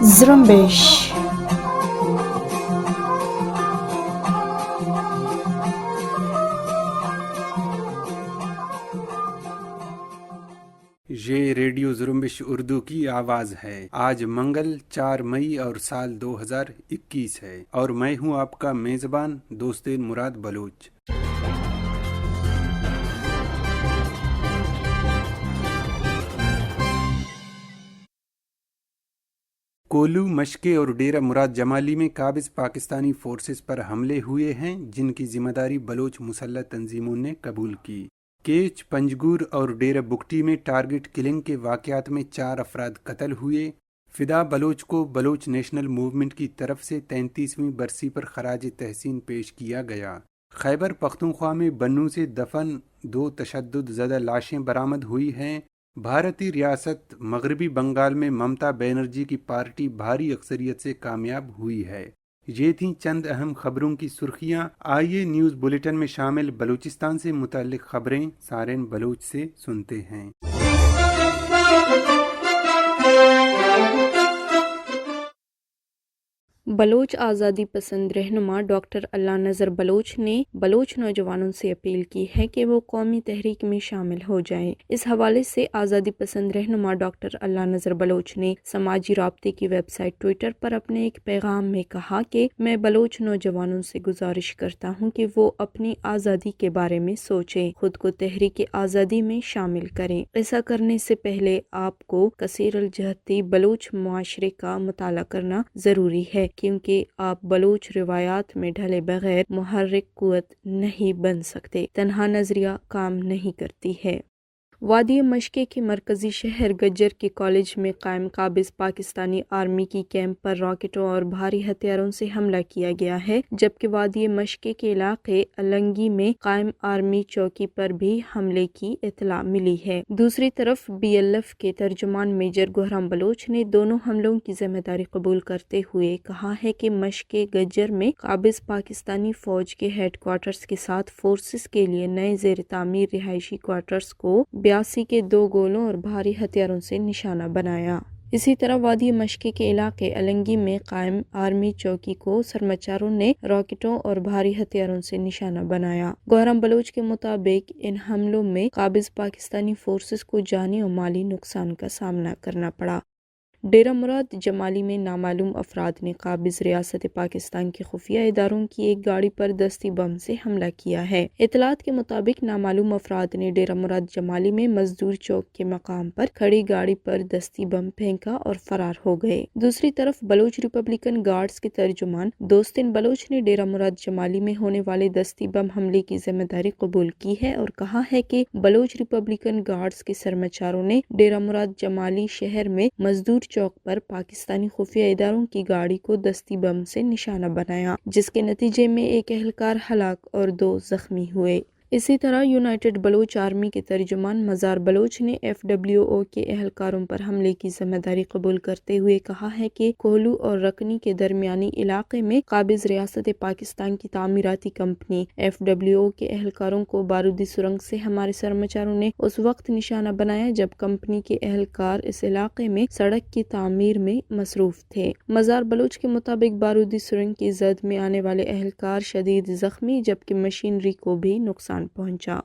زرمبش. یہ ریڈیو زرمبش اردو کی آواز ہے۔ آج منگل 4 مئی اور سال 2021 ہے، اور میں ہوں آپ کا میزبان دوست مراد بلوچ۔ کولو، مشکے اور ڈیرہ مراد جمالی میں قابض پاکستانی فورسز پر حملے ہوئے ہیں، جن کی ذمہ داری بلوچ مسلح تنظیموں نے قبول کی۔ کیچ، پنجگور اور ڈیرہ بگٹی میں ٹارگٹ کلنگ کے واقعات میں 4 افراد قتل ہوئے۔ فدا بلوچ کو بلوچ نیشنل موومنٹ کی طرف سے 33ویں برسی پر خراج تحسین پیش کیا گیا۔ خیبر پختونخوا میں بنوں سے دفن 2 تشدد زدہ لاشیں برآمد ہوئی ہیں۔ بھارتی ریاست مغربی بنگال میں ممتا بینرجی کی پارٹی بھاری اکثریت سے کامیاب ہوئی ہے۔ یہ تھیں چند اہم خبروں کی سرخیاں۔ آئیے نیوز بلیٹن میں شامل بلوچستان سے متعلق خبریں سارن بلوچ سے سنتے ہیں۔ بلوچ آزادی پسند رہنما ڈاکٹر اللہ نذر بلوچ نے بلوچ نوجوانوں سے اپیل کی ہے کہ وہ قومی تحریک میں شامل ہو جائیں۔ اس حوالے سے آزادی پسند رہنما ڈاکٹر اللہ نذر بلوچ نے سماجی رابطے کی ویب سائٹ ٹویٹر پر اپنے ایک پیغام میں کہا کہ میں بلوچ نوجوانوں سے گزارش کرتا ہوں کہ وہ اپنی آزادی کے بارے میں سوچیں، خود کو تحریک آزادی میں شامل کریں۔ ایسا کرنے سے پہلے آپ کو کثیر الجہتی بلوچ معاشرے کا مطالعہ کرنا ضروری ہے، کیونکہ آپ بلوچ روایات میں ڈھلے بغیر محرک قوت نہیں بن سکتے۔ تنہا نظریہ کام نہیں کرتی ہے۔ وادی مشکے کے مرکزی شہر گجر کے کالج میں قائم قابض پاکستانی آرمی کی کیمپ پر راکٹوں اور بھاری ہتھیاروں سے حملہ کیا گیا ہے، جبکہ وادی مشکے کے علاقے النگی میں قائم آرمی چوکی پر بھی حملے کی اطلاع ملی ہے۔ دوسری طرف BLF کے ترجمان میجر گہرام بلوچ نے دونوں حملوں کی ذمہ داری قبول کرتے ہوئے کہا ہے کہ مشکے گجر میں قابض پاکستانی فوج کے ہیڈ کوارٹرز کے ساتھ فورسز کے لیے نئے زیر تعمیر رہائشی کوارٹرز کو 82 کے 2 گولوں اور بھاری ہتھیاروں سے نشانہ بنایا۔ اسی طرح وادی مشکے کے علاقے النگی میں قائم آرمی چوکی کو سرمچاروں نے راکٹوں اور بھاری ہتھیاروں سے نشانہ بنایا۔ گہرام بلوچ کے مطابق ان حملوں میں قابض پاکستانی فورسز کو جانی اور مالی نقصان کا سامنا کرنا پڑا۔ ڈیرہ مراد جمالی میں نامعلوم افراد نے قابض ریاست پاکستان کے خفیہ اداروں کی ایک گاڑی پر دستی بم سے حملہ کیا ہے۔ اطلاعات کے مطابق نامعلوم افراد نے ڈیرہ مراد جمالی میں مزدور چوک کے مقام پر کھڑی گاڑی پر دستی بم پھینکا اور فرار ہو گئے۔ دوسری طرف بلوچ ریپبلکن گارڈز کے ترجمان دوستن بلوچ نے ڈیرہ مراد جمالی میں ہونے والے دستی بم حملے کی ذمہ داری قبول کی ہے اور کہا ہے کہ بلوچ ریپبلکن گارڈز کے سرمچاروں نے ڈیرہ مراد جمالی شہر میں مزدور چوک پر پاکستانی خفیہ اداروں کی گاڑی کو دستی بم سے نشانہ بنایا، جس کے نتیجے میں ایک اہلکار ہلاک اور 2 زخمی ہوئے۔ اسی طرح یونائٹڈ بلوچ آرمی کے ترجمان مزار بلوچ نے FWO کے اہلکاروں پر حملے کی ذمہ داری قبول کرتے ہوئے کہا ہے کہ کوہلو اور رکنی کے درمیانی علاقے میں قابض ریاست پاکستان کی تعمیراتی کمپنی FWO کے اہلکاروں کو بارودی سرنگ سے ہمارے سرمچاروں نے اس وقت نشانہ بنایا جب کمپنی کے اہلکار اس علاقے میں سڑک کی تعمیر میں مصروف تھے۔ مزار بلوچ کے مطابق بارودی سرنگ کی زد میں آنے والے اہلکار شدید زخمی جبکہ مشینری کو بھی نقصان پہنچا۔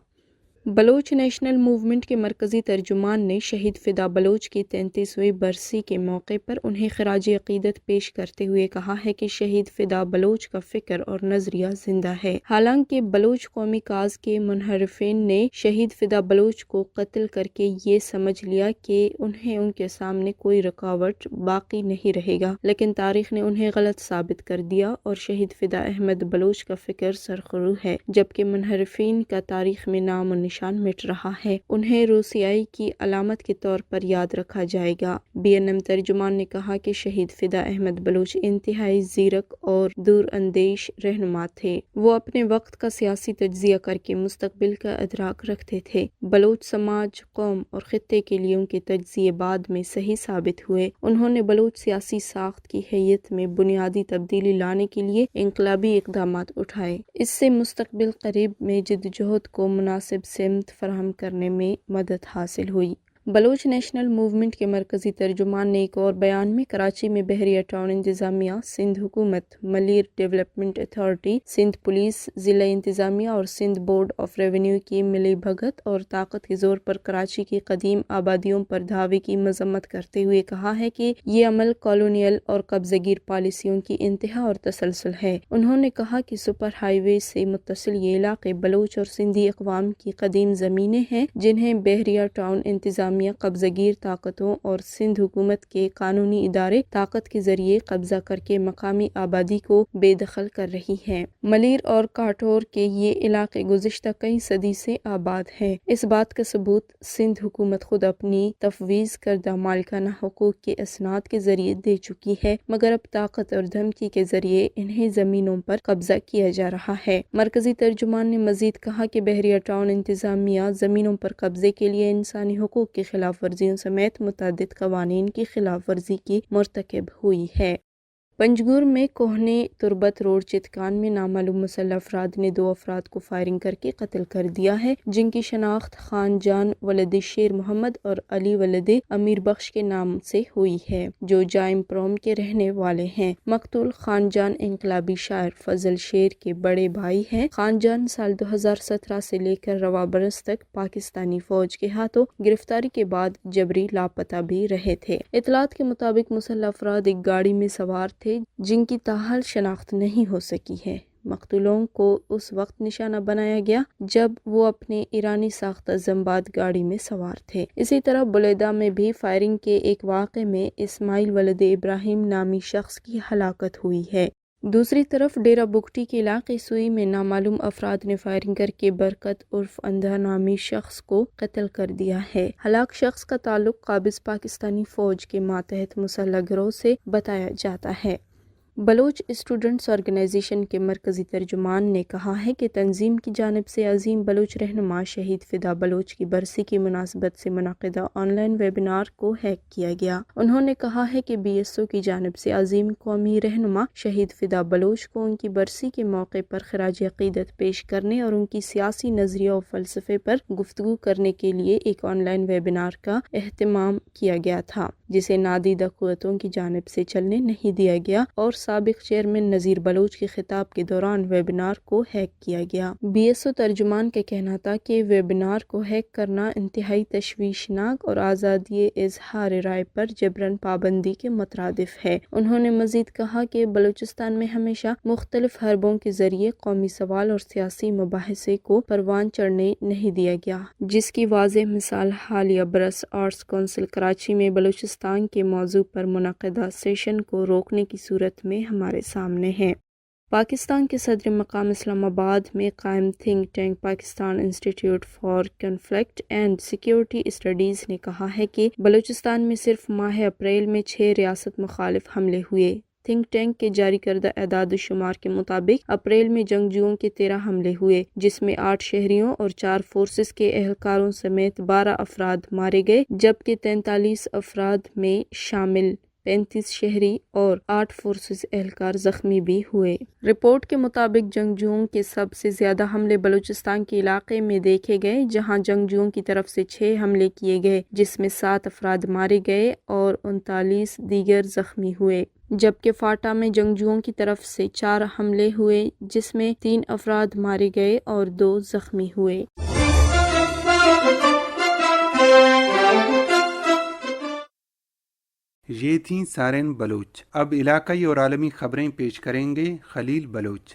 بلوچ نیشنل موومنٹ کے مرکزی ترجمان نے شہید فدا بلوچ کی 33ویں برسی کے موقع پر انہیں خراج عقیدت پیش کرتے ہوئے کہا ہے کہ شہید فدا بلوچ کا فکر اور نظریہ زندہ ہے۔ حالانکہ بلوچ قومی کاز کے منحرفین نے شہید فدا بلوچ کو قتل کر کے یہ سمجھ لیا کہ انہیں ان کے سامنے کوئی رکاوٹ باقی نہیں رہے گا، لیکن تاریخ نے انہیں غلط ثابت کر دیا اور شہید فدا احمد بلوچ کا فکر سرخرو ہے، جبکہ منحرفین کا تاریخ میں نام و نشان مٹ رہا ہے، انہیں روسیائی کی علامت کے طور پر یاد رکھا جائے گا۔ BNM ترجمان نے کہا کہ شہید فدا احمد بلوچ انتہائی زیرک اور دور اندیش رہنما تھے۔ وہ اپنے وقت کا سیاسی تجزیہ کر کے مستقبل کا ادراک رکھتے تھے۔ بلوچ سماج، قوم اور خطے کے لیے ان کے تجزیے بعد میں صحیح ثابت ہوئے۔ انہوں نے بلوچ سیاسی ساخت کی حیت میں بنیادی تبدیلی لانے کے لیے انقلابی اقدامات اٹھائے۔ اس سے مستقبل قریب میں جدوجہد کو مناسب سمت فراہم کرنے میں مدد حاصل ہوئی۔ بلوچ نیشنل موومنٹ کے مرکزی ترجمان نے ایک اور بیان میں کراچی میں بحریہ ٹاؤن انتظامیہ، سندھ حکومت، Malir development authority, Sindh police, ضلع انتظامیہ اور سندھ بورڈ آف ریونیو کی ملی بھگت اور طاقت کے زور پر کراچی کی قدیم آبادیوں پر دھاوے کی مذمت کرتے ہوئے کہا ہے کہ یہ عمل کالونیل اور قبضہ گیر پالیسیوں کی انتہا اور تسلسل ہے۔ انہوں نے کہا کہ سپر ہائی وے سے متصل یہ علاقے بلوچ اور سندھی اقوام کی قدیم زمینیں ہیں، جنہیں بحریہ ٹاؤن انتظامیہ قبضہ گیر طاقتوں اور سندھ حکومت کے قانونی ادارے طاقت کے ذریعے قبضہ کر کے مقامی آبادی کو بے دخل کر رہی ہیں۔ ملیر اور کاٹور کے یہ علاقے گزشتہ کئی صدی سے آباد ہیں۔ اس بات کا ثبوت سندھ حکومت خود اپنی تفویض کردہ مالکانہ حقوق کے اسناد کے ذریعے دے چکی ہے، مگر اب طاقت اور دھمکی کے ذریعے انہیں زمینوں پر قبضہ کیا جا رہا ہے۔ مرکزی ترجمان نے مزید کہا کہ بحریہ ٹاؤن انتظامیہ زمینوں پر قبضے کے لیے انسانی حقوق کی خلاف ورزیوں سمیت متعدد قوانین کی خلاف ورزی کی مرتکب ہوئی ہے۔ پنجگور میں کوہنے تربت روڈ چتکان میں نامعلوم مسلح افراد نے 2 افراد کو فائرنگ کر کے قتل کر دیا ہے، جن کی شناخت خان جان ولد شیر محمد اور علی ولد امیر بخش کے نام سے ہوئی ہے، جو جائم پروم کے رہنے والے ہیں۔ مقتول خان جان انقلابی شاعر فضل شیر کے بڑے بھائی ہیں۔ خان جان سال 2017 سے لے کر رواں برس تک پاکستانی فوج کے ہاتھوں گرفتاری کے بعد جبری لاپتہ بھی رہے تھے۔ اطلاعات کے مطابق مسلح افراد ایک گاڑی میں سوار تھے جن کی تاحال شناخت نہیں ہو سکی ہے۔ مقتولوں کو اس وقت نشانہ بنایا گیا جب وہ اپنے ایرانی ساختہ زمباد گاڑی میں سوار تھے۔ اسی طرح بلیدہ میں بھی فائرنگ کے ایک واقعے میں اسماعیل ولد ابراہیم نامی شخص کی ہلاکت ہوئی ہے۔ دوسری طرف ڈیرہ بگٹی کے علاقے سوئی میں نامعلوم افراد نے فائرنگ کر کے برکت عرف اندھا نامی شخص کو قتل کر دیا ہے۔ ہلاک شخص کا تعلق قابض پاکستانی فوج کے ماتحت مسلح گروہ سے بتایا جاتا ہے۔ بلوچ اسٹوڈنٹس آرگنائزیشن کے مرکزی ترجمان نے کہا ہے کہ تنظیم کی جانب سے عظیم بلوچ رہنما شہید فدا بلوچ کی برسی کی مناسبت سے منعقدہ آن لائن ویبینار کو ہیک کیا گیا۔ انہوں نے کہا ہے کہ BSO کی جانب سے عظیم قومی رہنما شہید فدا بلوچ کو ان کی برسی کے موقع پر خراج عقیدت پیش کرنے اور ان کی سیاسی نظریہ و فلسفے پر گفتگو کرنے کے لیے ایک آن لائن ویبینار کا اہتمام کیا گیا تھا، جسے نادیدہ قوتوں کی جانب سے چلنے نہیں دیا گیا اور سابق چیئرمین نذیر بلوچ کے خطاب کے دوران ویبینار کو ہیک کیا گیا۔ BSO ترجمان کا کہنا تھا کہ ویبینار کو ہیک کرنا انتہائی تشویشناک اور آزادی اظہار رائے پر جبراً پابندی کے مترادف ہے۔ انہوں نے مزید کہا کہ بلوچستان میں ہمیشہ مختلف حربوں کے ذریعے قومی سوال اور سیاسی مباحثے کو پروان چڑھنے نہیں دیا گیا، جس کی واضح مثال حالیہ برس آرٹس کونسل کراچی میں بلوچستان کے موضوع پر منعقدہ سیشن کو روکنے کی صورت میں ہمارے سامنے ہے۔ پاکستان کے صدر مقام اسلام آباد میں قائم تھنک ٹینک پاکستان انسٹی ٹیوٹ for conflict and security studies نے کہا ہے کہ بلوچستان میں صرف ماہ اپریل میں 6 ریاست مخالف حملے ہوئے۔ تھنک ٹینک کے جاری کردہ اعداد و شمار کے مطابق اپریل میں جنگجوؤں کے 13 حملے ہوئے، جس میں 8 شہریوں اور 4 فورسز کے اہلکاروں سمیت 12 افراد مارے گئے، جبکہ 43 افراد میں شامل 35 شہری اور 8 فورسز اہلکار زخمی بھی ہوئے۔ رپورٹ کے مطابق جنگجوؤں کے سب سے زیادہ حملے بلوچستان کے علاقے میں دیکھے گئے، جہاں جنگجوؤں کی طرف سے 6 حملے کیے گئے، جس میں 7 افراد مارے گئے اور 39 دیگر زخمی ہوئے، جبکہ فاٹا میں جنگجوؤں کی طرف سے 4 حملے ہوئے، جس میں 3 افراد مارے گئے اور 2 زخمی ہوئے۔ یہ تھیں سارن بلوچ۔ اب علاقائی اور عالمی خبریں پیش کریں گے خلیل بلوچ۔